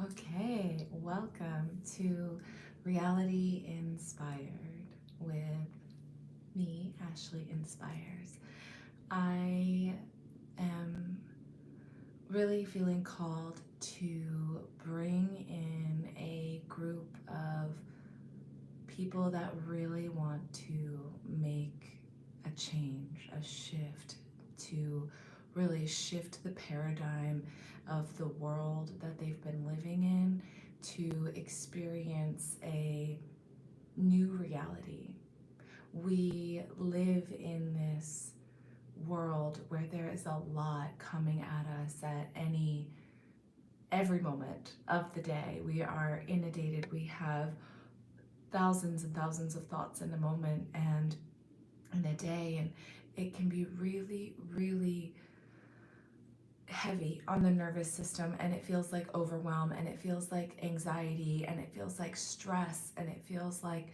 Okay, welcome to Reality Inspired with me, Ashley Inspires. I am really feeling called to bring in a group of people that really want to make a change, a shift, to really shift the paradigm of the world that they've been living in to experience a new reality. We live in this world where there is a lot coming at us at every moment of the day. We are inundated. We have thousands and thousands of thoughts in a moment and in a day, and it can be really, really heavy on the nervous system, and it feels like overwhelm, and it feels like anxiety, and it feels like stress, and it feels like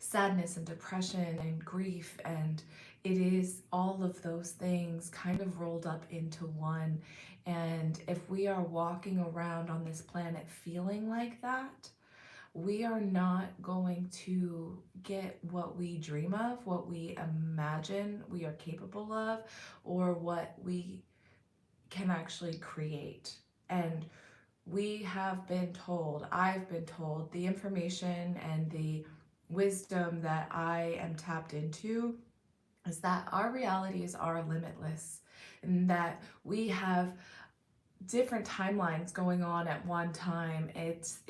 sadness and depression and grief, and it is all of those things kind of rolled up into one. And if we are walking around on this planet feeling like that, we are not going to get what we dream of, what we imagine we are capable of, or what we can actually create. And we have been told, I've been told, the information and the wisdom that I am tapped into is that our realities are limitless, and that we have different timelines going on at one time. It's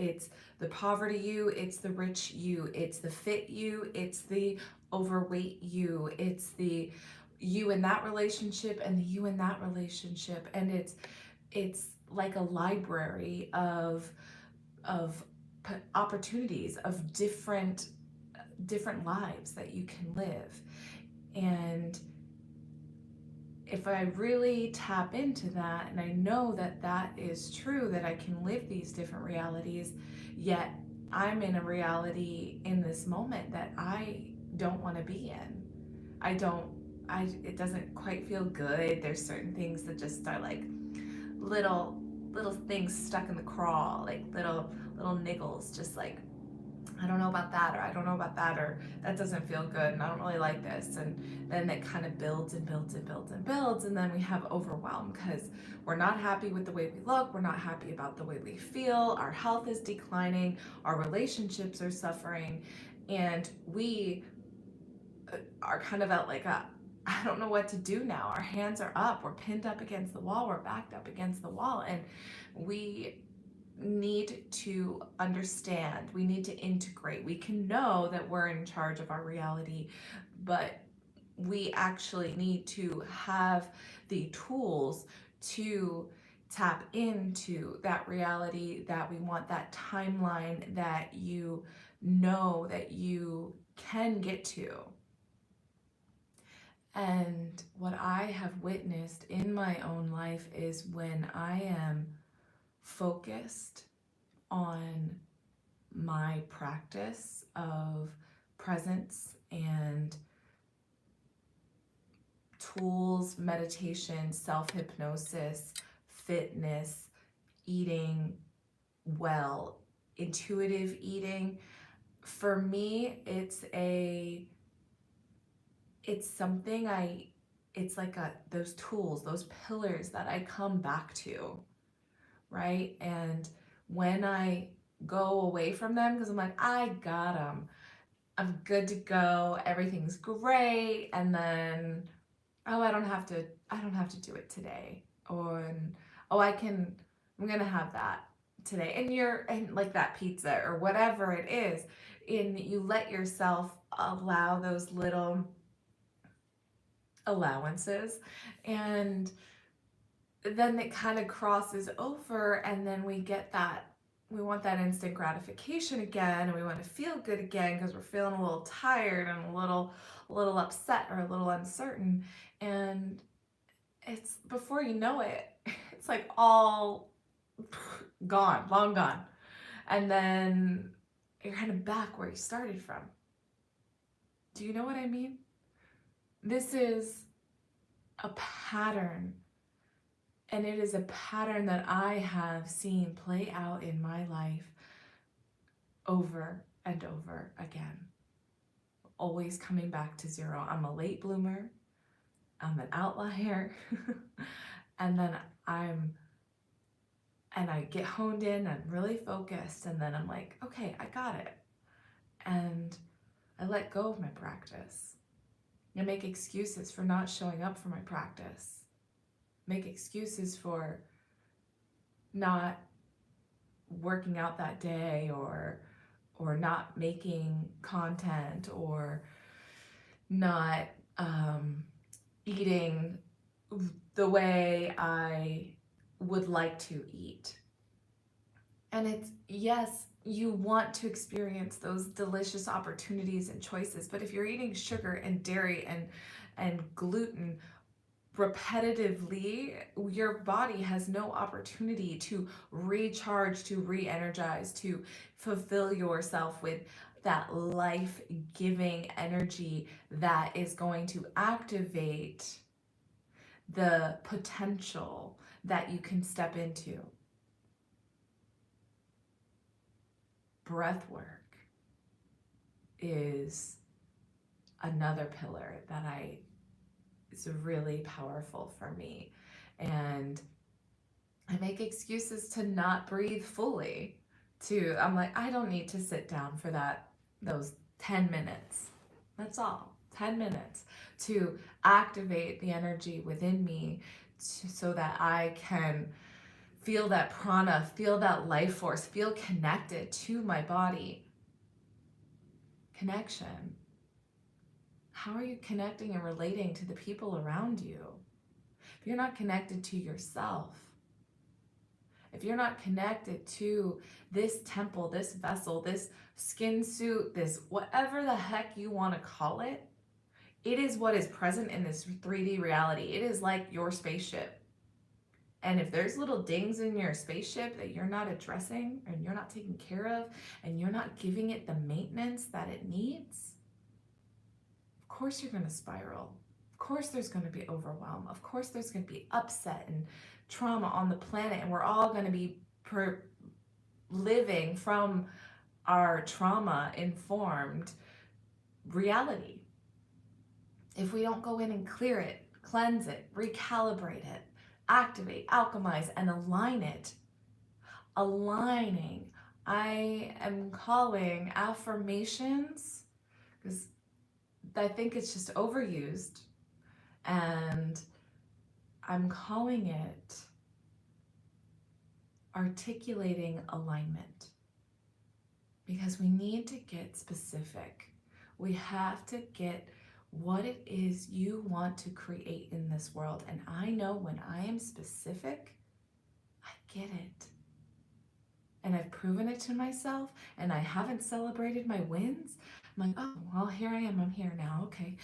the poverty you, it's the rich you, it's the fit you, it's the overweight you, it's the you in that relationship and the you in that relationship, and it's like a library of opportunities of different lives that you can live. And if I really tap into that and I know that that is true, that I can live these different realities, yet I'm in a reality in this moment that I don't want to be in. I don't, it doesn't quite feel good. There's certain things that just are like little things stuck in the craw, like little niggles, just like I don't know about that, or I don't know about that, or that doesn't feel good, and I don't really like this. And then it kind of builds and builds and builds and builds, and then we have overwhelm because we're not happy with the way we look, we're not happy about the way we feel, our health is declining, our relationships are suffering, and we are kind of at like a I don't know what to do now. Our hands are up, we're pinned up against the wall, we're backed up against the wall, and we need to understand, we need to integrate. We can know that we're in charge of our reality, but we actually need to have the tools to tap into that reality that we want, that timeline that you know that you can get to. And what I have witnessed in my own life is when I am focused on my practice of presence and tools, meditation, self hypnosis, fitness, eating well, intuitive eating. For me, it's something it's like those tools, those pillars that I come back to, right? And when I go away from them, because I'm like, I got them, I'm good to go, everything's great, and then oh, I don't have to do it today, or oh, I'm gonna have that today, and and like that pizza or whatever it is, and you let yourself allow those little allowances, and then it kind of crosses over, and then we want that instant gratification again, and we want to feel good again because we're feeling a little tired and a little upset or a little uncertain, and it's before you know it, it's like all gone, long gone, and then you're kind of back where you started from. Do you know what I mean? This is a pattern And it is a pattern that I have seen play out in my life over and over again, always coming back to zero. I'm a late bloomer, I'm an outlier, and then I get honed in and really focused, and then I'm like, okay, I got it. And I let go of my practice. I make excuses for not showing up for my practice. Make excuses for not working out that day, or not making content, or not eating the way I would like to eat. And it's, yes, you want to experience those delicious opportunities and choices, but if you're eating sugar and dairy and gluten repetitively, your body has no opportunity to recharge, to re-energize, to fulfill yourself with that life-giving energy that is going to activate the potential that you can step into. Breath work is another pillar that is really powerful for me. And I make excuses to not breathe fully. I'm like, I don't need to sit down for those 10 minutes. That's all. 10 minutes to activate the energy within me so that I can feel that prana, feel that life force, feel connected to my body. Connection. How are you connecting and relating to the people around you? If you're not connected to yourself, if you're not connected to this temple, this vessel, this skin suit, this whatever the heck you want to call it, it is what is present in this 3D reality. It is like your spaceship. And if there's little dings in your spaceship that you're not addressing and you're not taking care of and you're not giving it the maintenance that it needs, of course you're going to spiral. Of course there's going to be overwhelm. Of course there's going to be upset and trauma on the planet, and we're all going to be living from our trauma informed reality. If we don't go in and clear it, cleanse it, recalibrate it, activate, alchemize, and align it. Aligning. I am calling affirmations, because I think it's just overused, and I'm calling it articulating alignment, because we need to get specific. We have to get what it is you want to create in this world. And I know when I am specific, I get it. And I've proven it to myself, and I haven't celebrated my wins. I'm like, oh, well, here I am. I'm here now. Okay,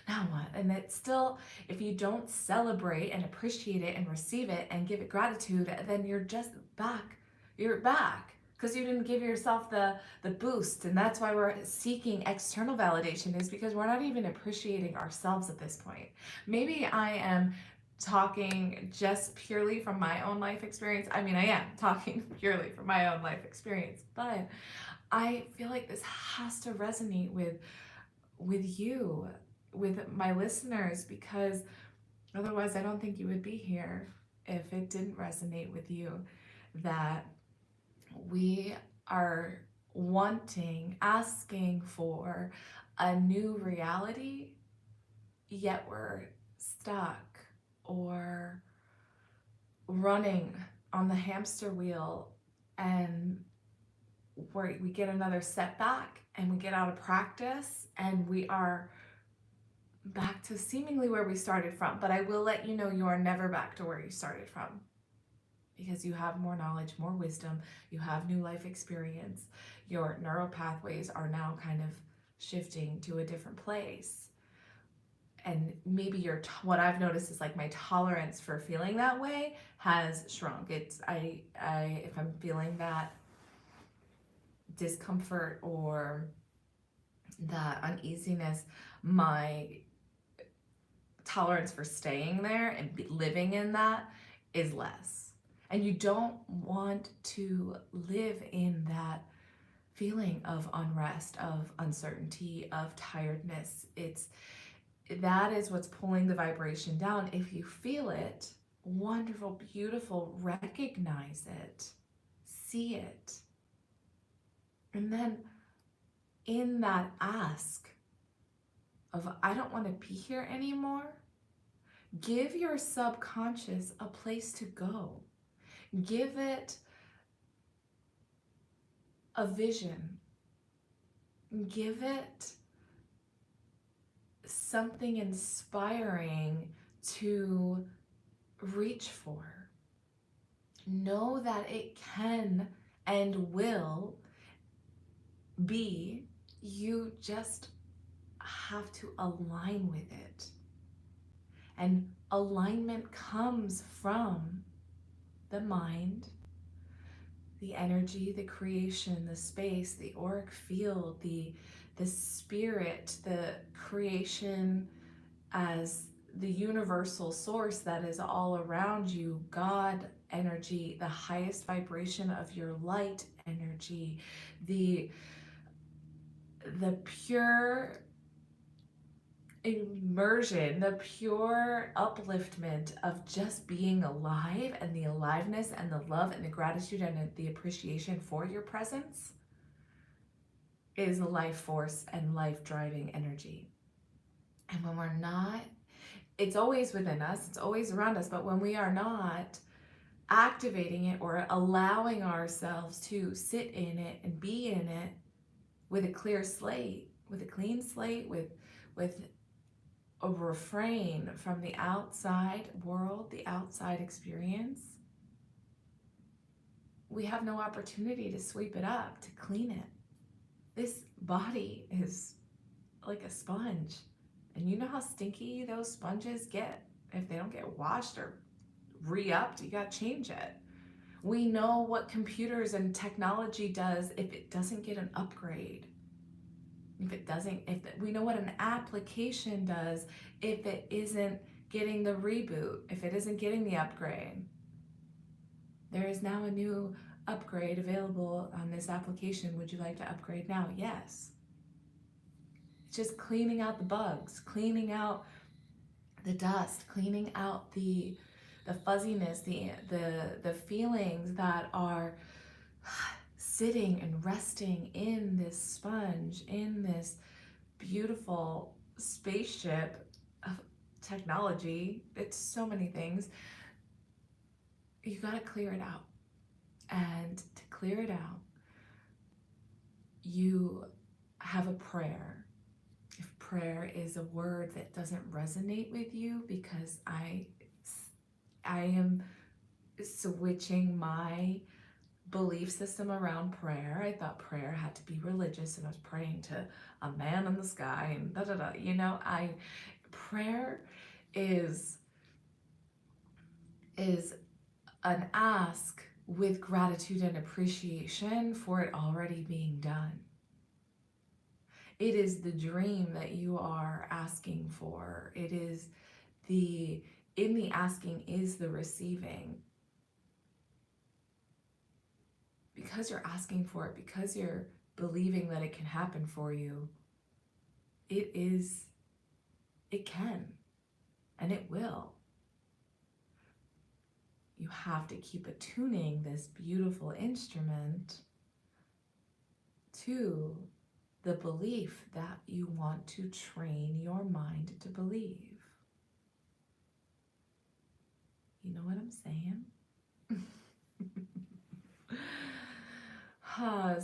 now what? And it's still, if you don't celebrate and appreciate it and receive it and give it gratitude, then you're just back. You're back because you didn't give yourself the boost. And that's why we're seeking external validation, is because we're not even appreciating ourselves at this point. Maybe I am talking just purely from my own life experience. I mean, I am talking purely from my own life experience, but I feel like this has to resonate with you, with my listeners, because otherwise I don't think you would be here if it didn't resonate with you, that we are asking for a new reality, yet we're stuck or running on the hamster wheel, and we get another setback and we get out of practice and we are back to seemingly where we started from. But I will let you know, you are never back to where you started from, because you have more knowledge, more wisdom, you have new life experience. Your neural pathways are now kind of shifting to a different place. And maybe what I've noticed is like my tolerance for feeling that way has shrunk. If I'm feeling that discomfort or that uneasiness, my tolerance for staying there and living in that is less. And you don't want to live in that feeling of unrest, of uncertainty, of tiredness. That is what's pulling the vibration down. If you feel it, wonderful, beautiful, recognize it, see it. And then in that ask of, I don't want to be here anymore, give your subconscious a place to go. Give it a vision. Give it something inspiring to reach for. Know that it can and will be. You just have to align with it. And alignment comes from the mind, the energy, the creation, the space, the auric field, the spirit, the creation as the universal source that is all around you, God energy, the highest vibration of your light energy, the pure immersion, the pure upliftment of just being alive, and the aliveness and the love and the gratitude and the appreciation for your presence is life force and life driving energy. And when we're not, it's always within us, it's always around us, but when we are not activating it or allowing ourselves to sit in it and be in it with a clear slate, with a clean slate, with a refrain from the outside world, the outside experience, we have no opportunity to sweep it up, to clean it. This body is like a sponge. And you know how stinky those sponges get if they don't get washed or re-upped? You got to change it. We know what computers and technology does if it doesn't get an upgrade. We know what an application does if it isn't getting the reboot, if it isn't getting the upgrade. There is now a new upgrade available on this application. Would you like to upgrade now? Yes. It's just cleaning out the bugs, cleaning out the dust, cleaning out the fuzziness, the feelings that are sitting and resting in this sponge, in this beautiful spaceship of technology. It's so many things. You got to clear it out. And to clear it out, you have a prayer. If prayer is a word that doesn't resonate with you, because I am switching my belief system around prayer. I thought prayer had to be religious, and I was praying to a man in the sky and da da da. You know, prayer is an ask with gratitude and appreciation for it already being done. It is the dream that you are asking for. It is in the asking is the receiving. Because you're asking for it, because you're believing that it can happen for you, it can, and it will. You have to keep attuning this beautiful instrument to the belief that you want to train your mind to believe. You know what I'm saying?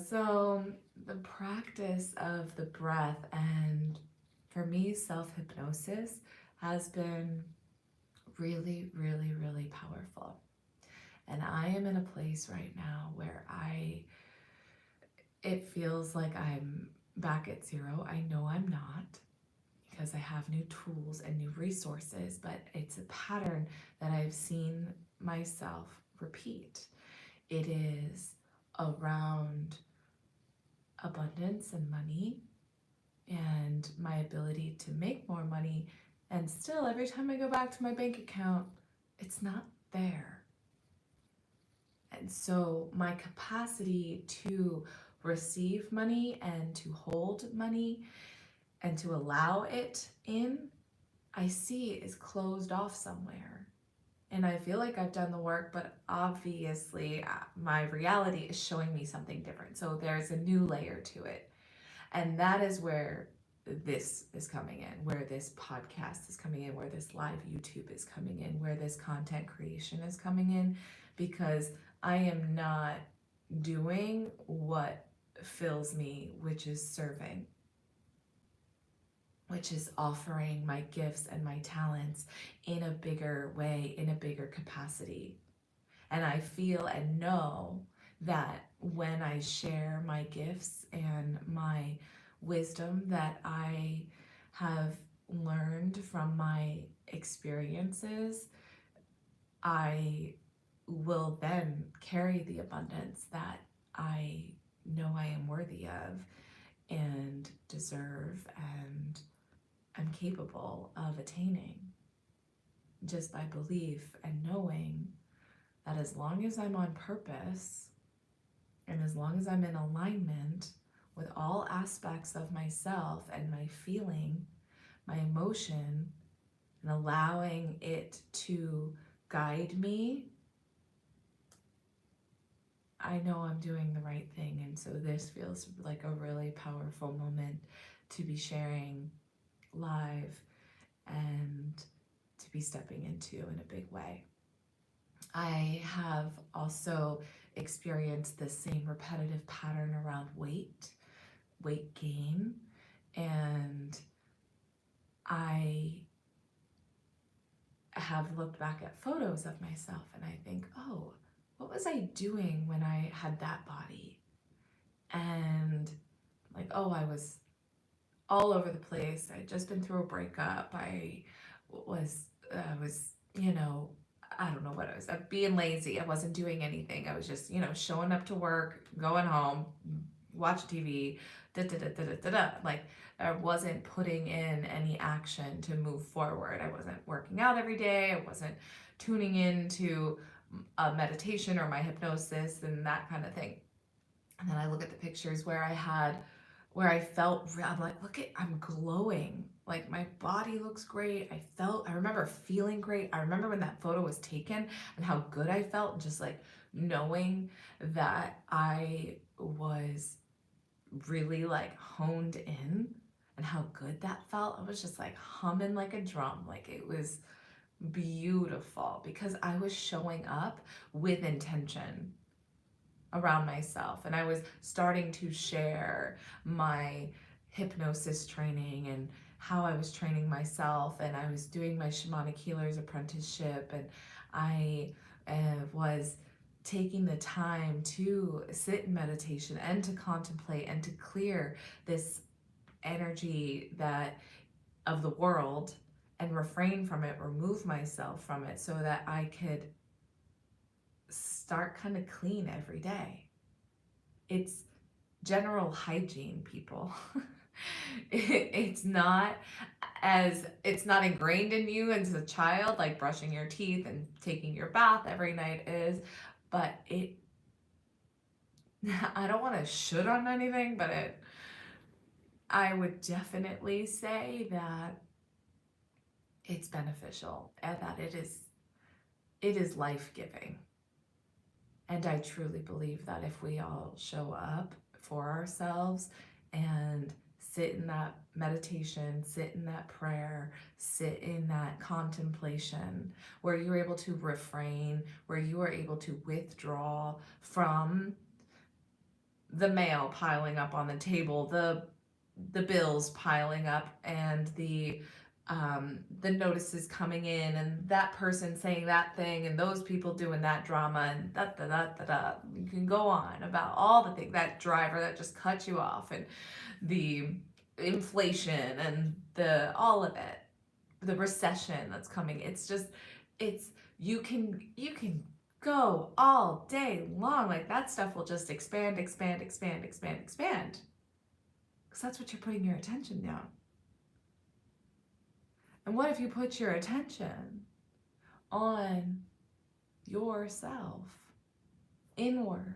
So the practice of the breath, and for me, self-hypnosis has been really, really, really powerful. And I am in a place right now where it feels like I'm back at zero. I know I'm not, because I have new tools and new resources, but it's a pattern that I've seen myself repeat. It is around abundance and money and my ability to make more money, and still every time I go back to my bank account, it's not there. And so my capacity to receive money and to hold money and to allow it in, I see is closed off somewhere. And I feel like I've done the work, but obviously my reality is showing me something different. So there's a new layer to it. And that is where this is coming in, where this podcast is coming in, where this live YouTube is coming in, where this content creation is coming in, because I am not doing what fills me, which is serving, which is offering my gifts and my talents in a bigger way, in a bigger capacity. And I feel and know that when I share my gifts and my wisdom that I have learned from my experiences, I will then carry the abundance that I know I am worthy of and deserve and am capable of attaining, just by belief and knowing that as long as I'm on purpose and as long as I'm in alignment with all aspects of myself and my feeling, my emotion, and allowing it to guide me, I know I'm doing the right thing. And so this feels like a really powerful moment to be sharing live and to be stepping into in a big way. I have also experienced the same repetitive pattern around weight gain, and I have looked back at photos of myself and I think, oh, what was I doing when I had that body? And like, oh, I was all over the place. I'd just been through a breakup. I was, I don't know what I was, being lazy. I wasn't doing anything. I was just, showing up to work, going home, watch TV, da da da da da da. Like, I wasn't putting in any action to move forward. I wasn't working out every day. I wasn't tuning into a meditation or my hypnosis and that kind of thing. And then I look at the pictures where I felt, I'm like, I'm glowing. Like my body looks great. I remember feeling great. I remember when that photo was taken and how good I felt, and just like knowing that I was really like honed in and how good that felt. I was just like humming like a drum. Like it was beautiful because I was showing up with intention around myself, and I was starting to share my hypnosis training and how I was training myself, and I was doing my shamanic healer's apprenticeship, and I was taking the time to sit in meditation and to contemplate and to clear this energy that of the world and refrain from it, remove myself from it so that I could start kind of clean every day. It's general hygiene, people. It's not ingrained in you as a child, like brushing your teeth and taking your bath every night is, but I don't want to should on anything, but I would definitely say that it's beneficial and that it is life-giving. And I truly believe that if we all show up for ourselves and sit in that meditation, sit in that prayer, sit in that contemplation, where you're able to refrain, where you are able to withdraw from the mail piling up on the table, the bills piling up, and the notices coming in, and that person saying that thing, and those people doing that drama, and da da da da da. You can go on about all the things, that driver that just cut you off, and the inflation, and all of it, the recession that's coming. You can go all day long. Like that stuff will just expand, expand, expand, expand, expand. Because that's what you're putting your attention down. And what if you put your attention on yourself? inward,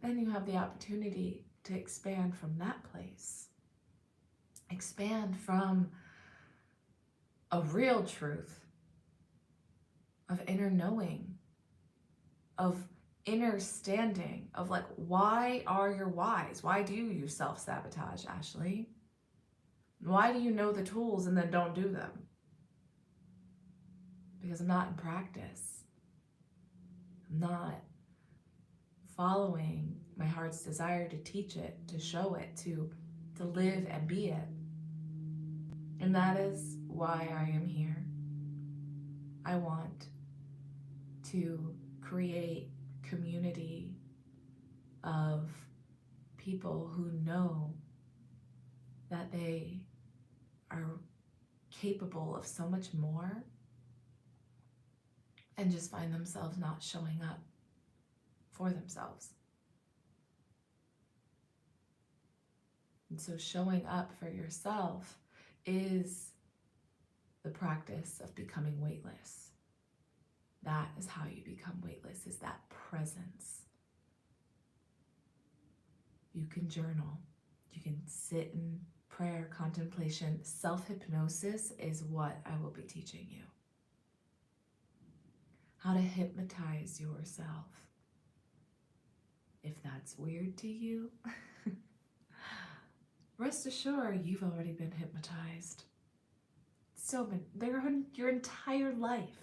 then you have the opportunity to expand from that place. Expand from a real truth of inner knowing, of inner standing, of like, why are your whys? Why do you self-sabotage, Ashley? Why do you know the tools and then don't do them? Because I'm not in practice. I'm not following my heart's desire to teach it, to show it, to live and be it. And that is why I am here. I want to create community of people who know that they are capable of so much more and just find themselves not showing up for themselves. And so showing up for yourself is the practice of becoming weightless. That is how you become weightless, is that presence. You can journal. You can sit in prayer, contemplation. Self-hypnosis is what I will be teaching you. How to hypnotize yourself. If that's weird to you, rest assured you've already been hypnotized. Your entire life.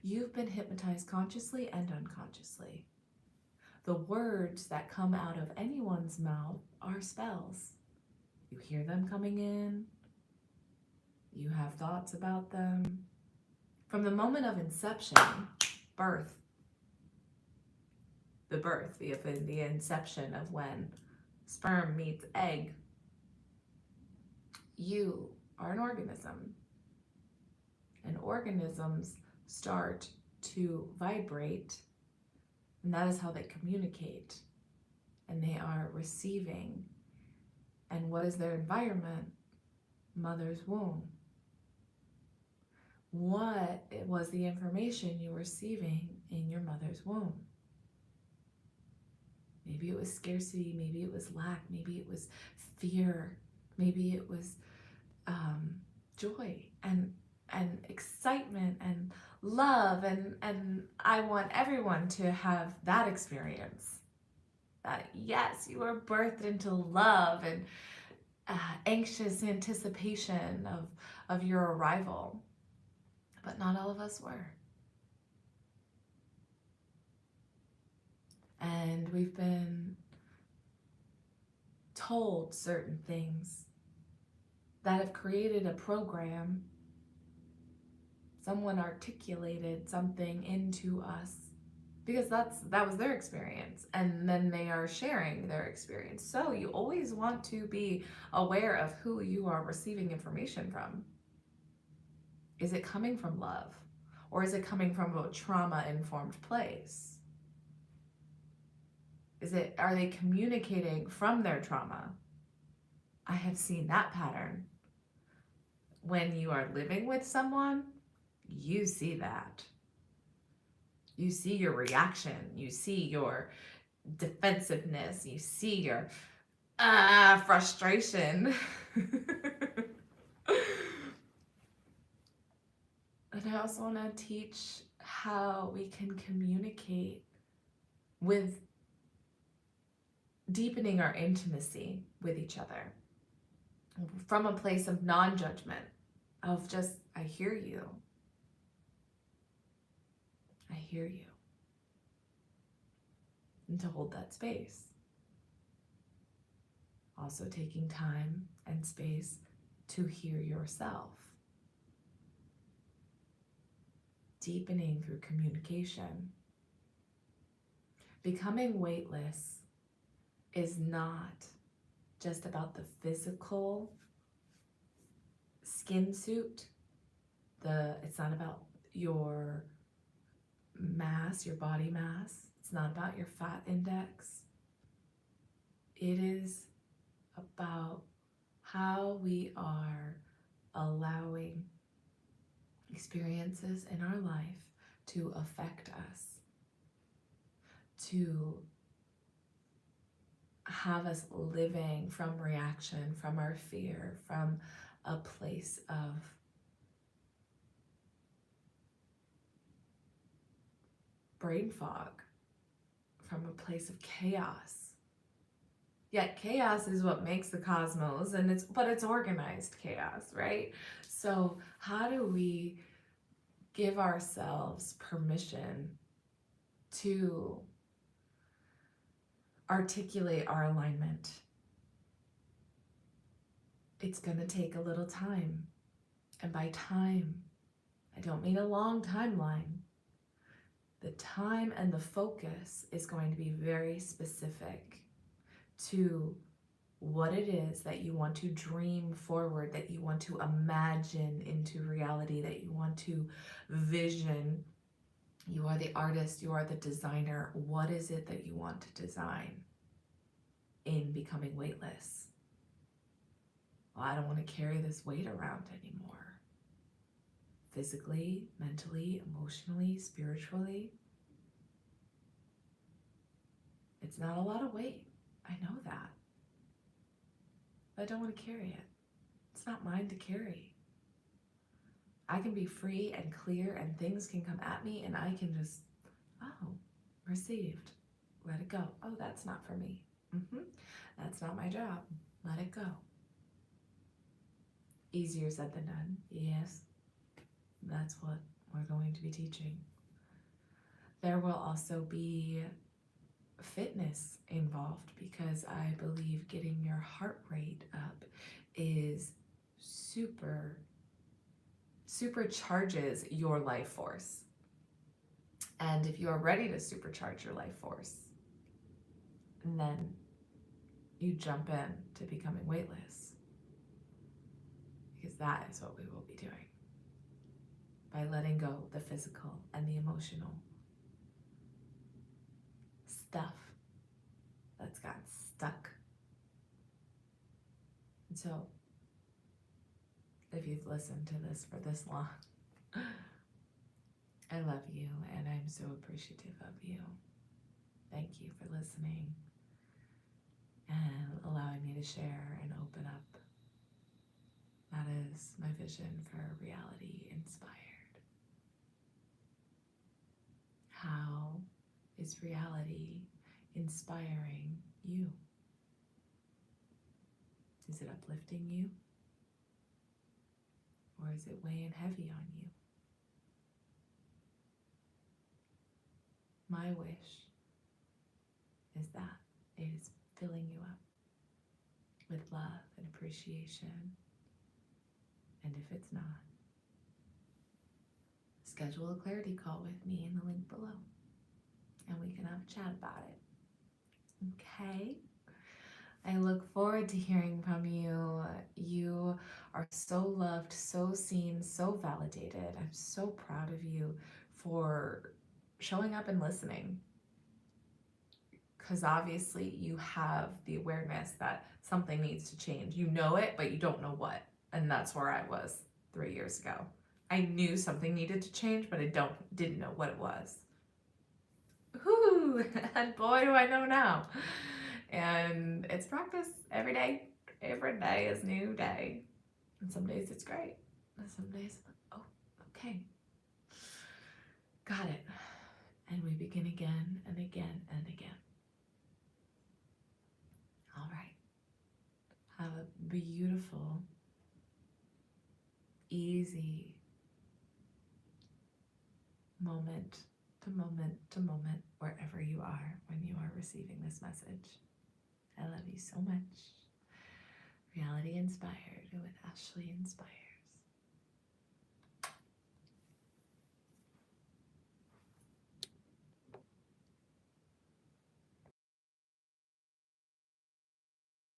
You've been hypnotized consciously and unconsciously. The words that come out of anyone's mouth are spells. You hear them coming in. You have thoughts about them. From the moment of inception, birth, the inception of when sperm meets egg, you are an organism. And organisms start to vibrate, and that is how they communicate. And they are receiving. And what is their environment? Mother's womb. What was the information you were receiving in your mother's womb? Maybe it was scarcity, maybe it was lack, maybe it was fear, maybe it was joy and excitement and love, and I want everyone to have that experience. That yes, you were birthed into love and anxious anticipation of your arrival. But not all of us were. And we've been told certain things that have created a program. Someone articulated something into us because that was their experience, and then they are sharing their experience. So you always want to be aware of who you are receiving information from. Is it coming from love, or is it coming from a trauma-informed place? Are they communicating from their trauma? I have seen that pattern. When you are living with someone, you see that. You see your reaction. You see your defensiveness. You see your frustration. And I also want to teach how we can communicate with deepening our intimacy with each other from a place of non-judgment, of just, I hear you. I hear you. And to hold that space. Also taking time and space to hear yourself. Deepening through communication. Becoming weightless is not just about the physical skin suit. It's not about your mass, your body mass. It's not about your fat index. It is about how we are allowing experiences in our life to affect us, to have us living from reaction, from our fear, from a place of brain fog, from a place of chaos. Yet chaos is what makes the cosmos, and it's organized chaos, right? So how do we give ourselves permission to articulate our alignment? It's going to take a little time. And by time, I don't mean a long timeline. The time and the focus is going to be very specific to what it is that you want to dream forward, that you want to imagine into reality, that you want to vision. You are the artist, you are the designer. What is it that you want to design in becoming weightless? Well, I don't want to carry this weight around anymore. Physically, mentally, emotionally, spiritually. It's not a lot of weight. I know that. But I don't want to carry it. It's not mine to carry. I can be free and clear, and things can come at me, and I can just, received. Let it go. Oh, that's not for me. That's not my job. Let it go. Easier said than done. Yes, that's what we're going to be teaching. There will also be fitness involved, because I believe getting your heart rate up is supercharges your life force. And if you are ready to supercharge your life force, then you jump in to becoming weightless, because that is what we will be doing, by letting go the physical and the emotional stuff that's got stuck. And so if you've listened to this for this long, I love you, and I'm so appreciative of you. Thank you for listening and allowing me to share and open up. That is my vision for reality inspired. How is reality inspiring you? Is it uplifting you? Or is it weighing heavy on you? My wish is that it is filling you up with love and appreciation. And if it's not, schedule a clarity call with me in the link below, and we can have a chat about it. Okay? I look forward to hearing from you. You are so loved, so seen, so validated. I'm so proud of you for showing up and listening, because obviously you have the awareness that something needs to change. You know it, but you don't know what. And that's where I was 3 years ago. I knew something needed to change, but I didn't know what it was. Whoo! And boy, do I know now. And it's practice every day. Every day is a new day. And some days it's great. And some days, oh, okay. Got it. And we begin again and again and again. All right. Have a beautiful, easy moment to moment to moment, wherever you are when you are receiving this message. I love you so much. Reality Inspired with Ashley Inspired.